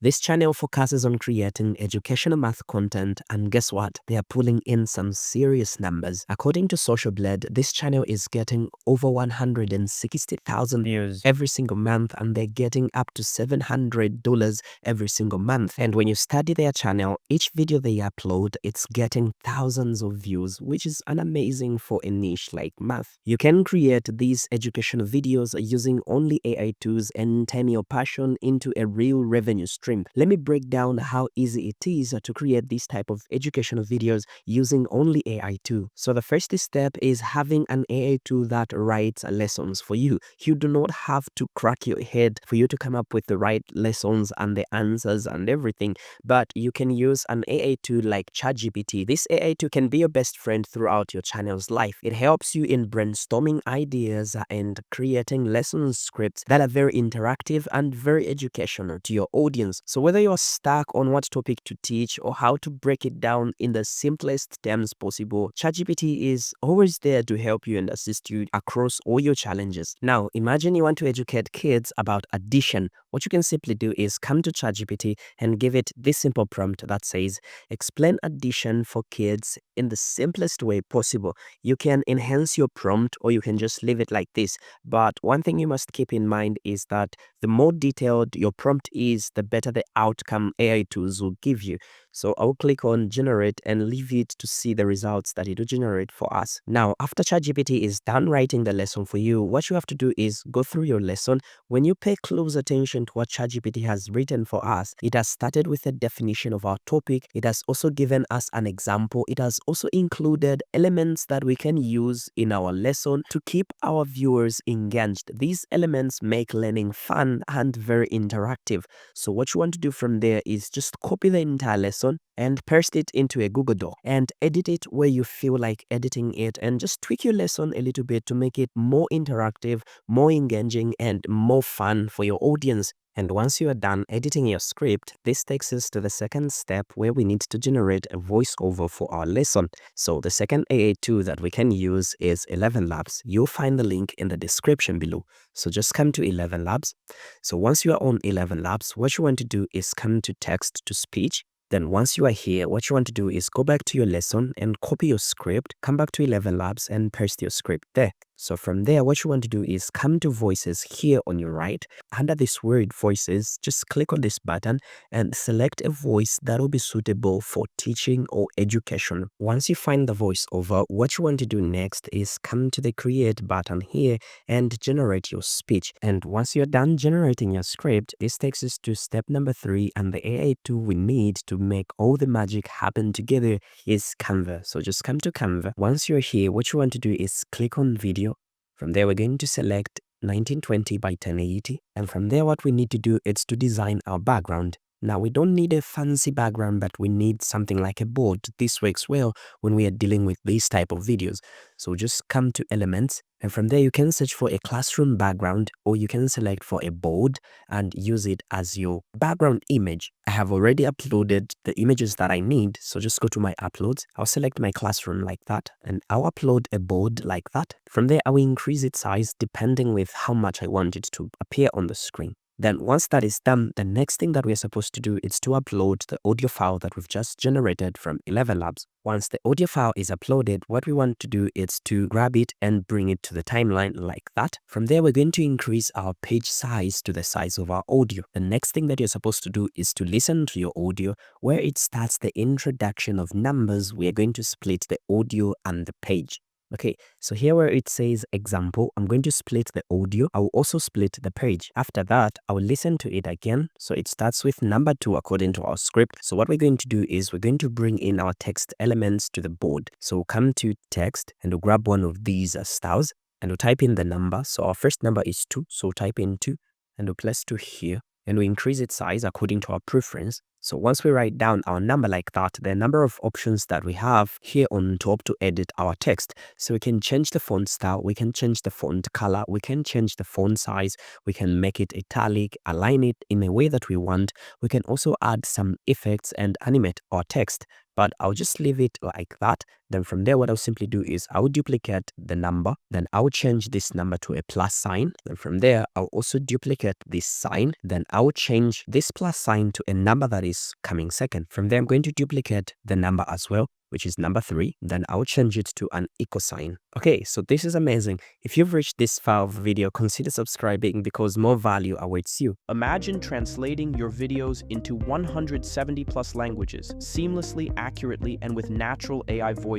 This channel focuses on creating educational math content, and guess what? They are pulling in some serious numbers. According to Social Blade, this channel is getting over 160,000 views every single month, and they're getting up to $700 every single month. And when you study their channel, each video they upload, it's getting thousands of views, which is an amazing for a niche like math. You can create these educational videos using only AI tools and turn your passion into a real revenue stream. Let me break down how easy it is to create this type of educational videos using only AI tool. So the first step is having an AI tool that writes lessons for you. You do not have to crack your head for you to come up with the right lessons and the answers and everything, but you can use an AI tool like ChatGPT. This AI tool can be your best friend throughout your channel's life. It helps you in brainstorming ideas and creating lesson scripts that are very interactive and very educational to your audience. So whether you're stuck on what topic to teach or how to break it down in the simplest terms possible, ChatGPT is always there to help you and assist you across all your challenges. Now, imagine you want to educate kids about addition. What you can simply do is come to ChatGPT and give it this simple prompt that says, explain addition for kids in the simplest way possible. You can enhance your prompt or you can just leave it like this. But one thing you must keep in mind is that the more detailed your prompt is, the better the outcome AI tools will give you. So I'll click on generate and leave it to see the results that it will generate for us. Now, after ChatGPT is done writing the lesson for you, what you have to do is go through your lesson. When you pay close attention to what ChatGPT has written for us, it has started with a definition of our topic. It has also given us an example. It has also included elements that we can use in our lesson to keep our viewers engaged. These elements make learning fun and very interactive. So what you want to do from there is just copy the entire lesson and paste it into a Google Doc and edit it where you feel like editing it, and just tweak your lesson a little bit to make it more interactive, more engaging, and more fun for your audience. And once you are done editing your script, this takes us to the second step where we need to generate a voiceover for our lesson. So the second AI tool that we can use is 11 Labs. You'll find the link in the description below. So just come to 11 Labs. So once you are on 11 Labs, what you want to do is come to text to speech. Then once you are here, what you want to do is go back to your lesson and copy your script, come back to 11 Labs and paste your script there. So from there, what you want to do is come to voices here on your right. Under this word voices, just click on this button and select a voice that will be suitable for teaching or education. Once you find the voiceover, what you want to do next is come to the create button here and generate your speech. And once you're done generating your script, this takes us to step number 3, and the AI tool we need to make all the magic happen together is Canva. So just come to Canva. Once you're here, what you want to do is click on video. From there, we're going to select 1920 by 1080. And from there, what we need to do is to design our background. Now, we don't need a fancy background, but we need something like a board. This works well when we are dealing with these type of videos. So just come to elements, and from there you can search for a classroom background, or you can select for a board and use it as your background image. I have already uploaded the images that I need, so just go to my uploads. I'll select my classroom like that, and I'll upload a board like that. From there, I will increase its size depending with how much I want it to appear on the screen. Then once that is done, the next thing that we're supposed to do is to upload the audio file that we've just generated from 11 Labs. Once the audio file is uploaded, what we want to do is to grab it and bring it to the timeline like that. From there, we're going to increase our page size to the size of our audio. The next thing that you're supposed to do is to listen to your audio. Where it starts the introduction of numbers, we are going to split the audio and the page. Okay, so here where it says example, I'm going to split the audio. I will also split the page. After that, I will listen to it again. So it starts with number 2 according to our script. So what we're going to do is we're going to bring in our text elements to the board. So we'll come to text and we'll grab one of these styles and we'll type in the number. So our first number is 2. So we'll type in 2 and we'll place 2 here. And we increase its size according to our preference. So once we write down our number like that, the number of options that we have here on top to edit our text. So we can change the font style, we can change the font color, we can change the font size, we can make it italic, align it in a way that we want. We can also add some effects and animate our text. but I'll just leave it like that. Then from there, what I'll simply do is I'll duplicate the number. Then I'll change this number to a plus sign. Then from there, I'll also duplicate this sign. Then I'll change this plus sign to a number that is coming second. From there, I'm going to duplicate the number as well, which is number 3. Then I'll change it to an equal sign. Okay, so this is amazing. If you've reached this far of the video, consider subscribing because more value awaits you. Imagine translating your videos into 170 plus languages, seamlessly, accurately, and with natural AI voices.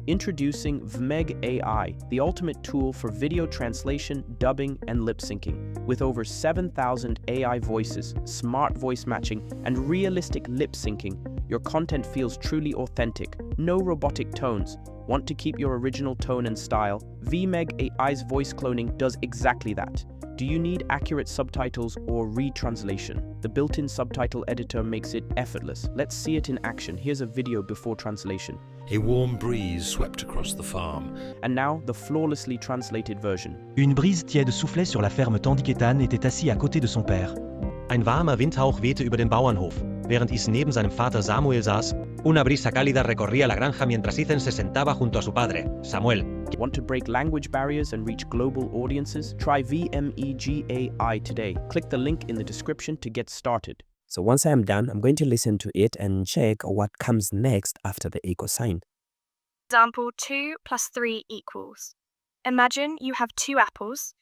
Introducing VMEG AI, the ultimate tool for video translation, dubbing, and lip syncing. With over 7,000 AI voices, smart voice matching, and realistic lip syncing, your content feels truly authentic. No robotic tones. Want to keep your original tone and style? VMEG AI's voice cloning does exactly that. Do you need accurate subtitles or retranslation? The built-in subtitle editor makes it effortless. Let's see it in action. Here's a video before translation. A warm breeze swept across the farm. And now, the flawlessly translated version. Une brise tiède soufflait sur la ferme tandis qu'Ethan était assis à côté de son père. Ein warmer Windhauch wehte über den Bauernhof, während Ethan neben seinem Vater Samuel saß. Una brisa cálida recorría la granja mientras Ethan se sentaba junto a su padre, Samuel. Want to break language barriers and reach global audiences? Try VMEG AI today. Click the link in the description to get started. So once I am done, I'm going to listen to it and check what comes next after the equal sign. Example 2 plus 3 equals. Imagine you have 2 apples.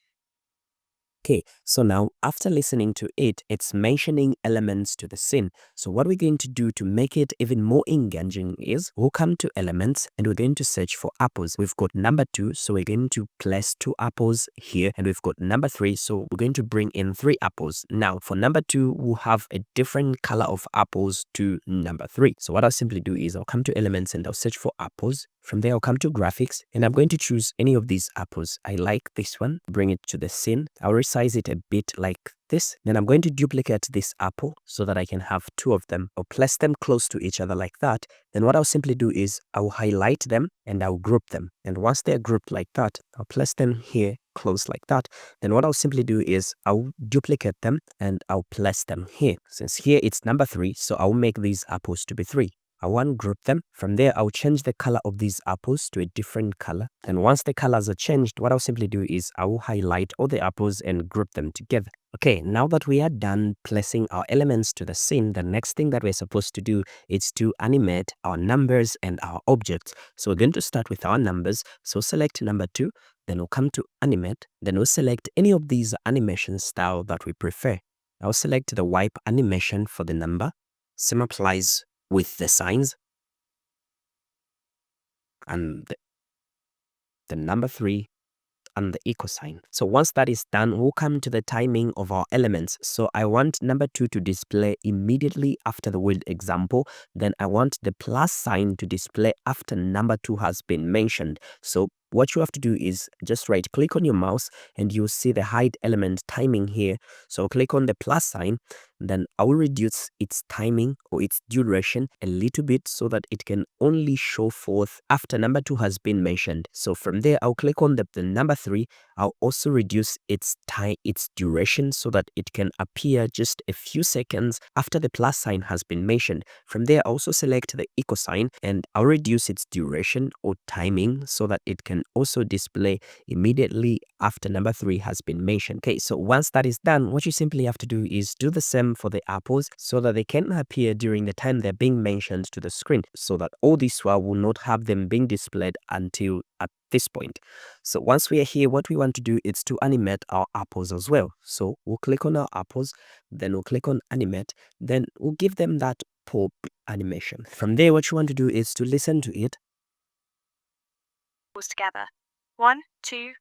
Okay, so now after listening to it, it's mentioning elements to the scene. So what we're going to do to make it even more engaging is we'll come to elements and we're going to search for apples. We've got number 2, so we're going to place 2 apples here, and we've got number 3, so we're going to bring in 3 apples. Now for number 2, we'll have a different color of apples to number 3. So what I'll simply do is I'll come to elements and I'll search for apples. From there, I'll come to graphics and I'm going to choose any of these apples. I like this one. Bring it to the scene. I'll resize it a bit like this. Then I'm going to duplicate this apple so that I can have 2 of them. I'll place them close to each other like that. Then what I'll simply do is I'll highlight them and I'll group them. And once they're grouped like that, I'll place them here close like that. Then what I'll simply do is I'll duplicate them and I'll place them here. Since here it's number 3, so I'll make these apples to be 3. I want to group them. From there, I'll change the color of these apples to a different color. And once the colors are changed, what I'll simply do is I will highlight all the apples and group them together. Okay, now that we are done placing our elements to the scene, the next thing that we're supposed to do is to animate our numbers and our objects. So we're going to start with our numbers. So select number 2, then we'll come to animate. Then we'll select any of these animation style that we prefer. I'll select the wipe animation for the number. Same applies with the signs and the number 3 and the equal sign. So once that is done, we'll come to the timing of our elements. So I want number 2 to display immediately after the word example. Then I want the plus sign to display after number 2 has been mentioned. So what you have to do is just right click on your mouse and you'll see the hide element timing here. So click on the plus sign, then I will reduce its timing or its duration a little bit so that it can only show forth after number 2 has been mentioned. So from there, I'll click on the number 3. I'll also reduce its duration so that it can appear just a few seconds after the plus sign has been mentioned. From there, I'll also select the equal sign and I'll reduce its duration or timing so that it can also display immediately after number 3 has been mentioned. Okay, so once that is done, what you simply have to do is do the same for the apples so that they can appear during the time they're being mentioned to the screen, so that all this while will not have them being displayed until at this point. So once we are here, what we want to do is to animate our apples as well. So we'll click on our apples, then we'll click on animate, then we'll give them that pop animation. From there, what you want to do is to listen to it Together. 1, 2.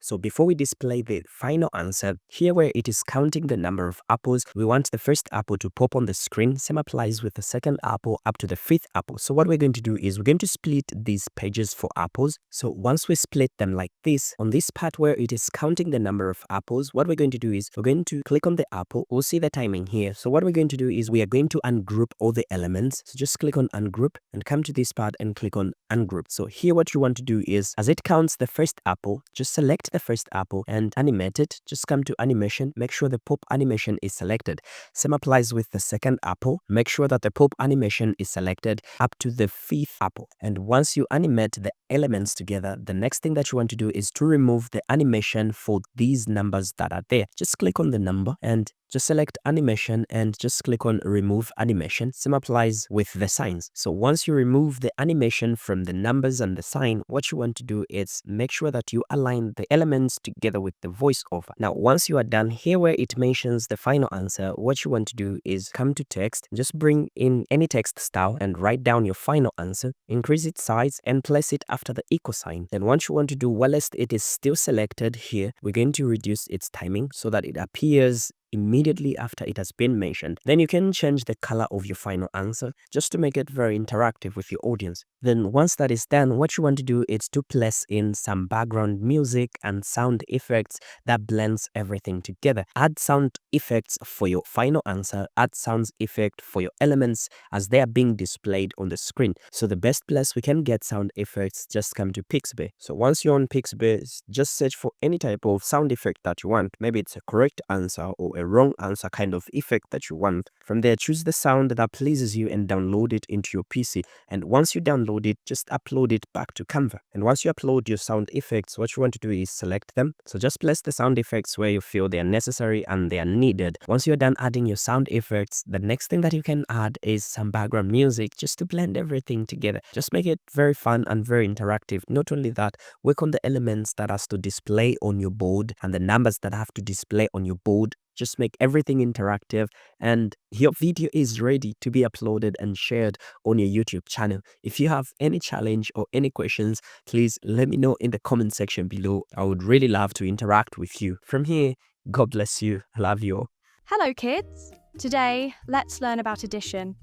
So before we display the final answer, here where it is counting the number of apples, we want the first apple to pop on the screen. Same applies with the second apple up to the 5th apple. So what we're going to do is we're going to split these pages for apples. So once we split them like this, on this part where it is counting the number of apples, what we're going to do is we're going to click on the apple. We'll see the timing here. So what we're going to do is we are going to ungroup all the elements. So just click on ungroup and come to this part and click on ungroup. So here what you want to do is as it counts the first apple, just select the first apple and animate it. Just come to animation, make sure the pop animation is selected. Same applies with the second apple. Make sure that the pop animation is selected up to the fifth apple. And once you animate the elements together, the next thing that you want to do is to remove the animation for these numbers that are there. Just click on the number and just select animation and just click on remove animation. Same applies with the signs. So once you remove the animation from the numbers and the sign, what you want to do is make sure that you align the elements together with the voiceover. Now, once you are done here where it mentions the final answer, what you want to do is come to text, just bring in any text style and write down your final answer, increase its size and place it after the equal sign. Then what you want to do, whilst it is still selected here, we're going to reduce its timing so that it appears immediately after it has been mentioned. Then you can change the color of your final answer just to make it very interactive with your audience. Then once that is done, what you want to do is to place in some background music and sound effects that blends everything together. Add sound effects for your final answer, add sound effect for your elements as they are being displayed on the screen. So the best place we can get sound effects, just come to Pixabay. So once you're on Pixabay, just search for any type of sound effect that you want. Maybe it's a correct answer or a wrong answer kind of effect that you want. From there, choose the sound that pleases you and download it into your PC. And once you download it, just upload it back to Canva. And once you upload your sound effects, what you want to do is select them. So just place the sound effects where you feel they are necessary and they are needed. Once you're done adding your sound effects, the next thing that you can add is some background music just to blend everything together. Just make it very fun and very interactive. Not only that, work on the elements that has to display on your board and the numbers that have to display on your board. Just make everything interactive and your video is ready to be uploaded and shared on your YouTube channel. If you have any challenge or any questions, please let me know in the comment section below. I would really love to interact with you. From here, God bless you. I love you all. Hello, kids! Today, let's learn about addition.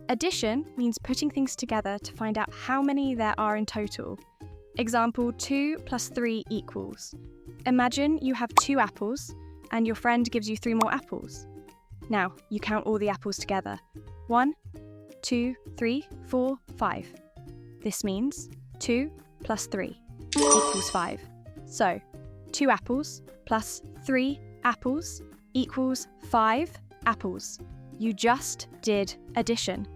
Addition means putting things together to find out how many there are in total. Example 2 plus 3 equals. Imagine you have 2 apples and your friend gives you 3 more apples. Now, you count all the apples together. 1, 2, 3, 4, 5. This means 2 plus 3 equals 5. So, 2 apples plus 3 apples equals 5 apples. You just did addition.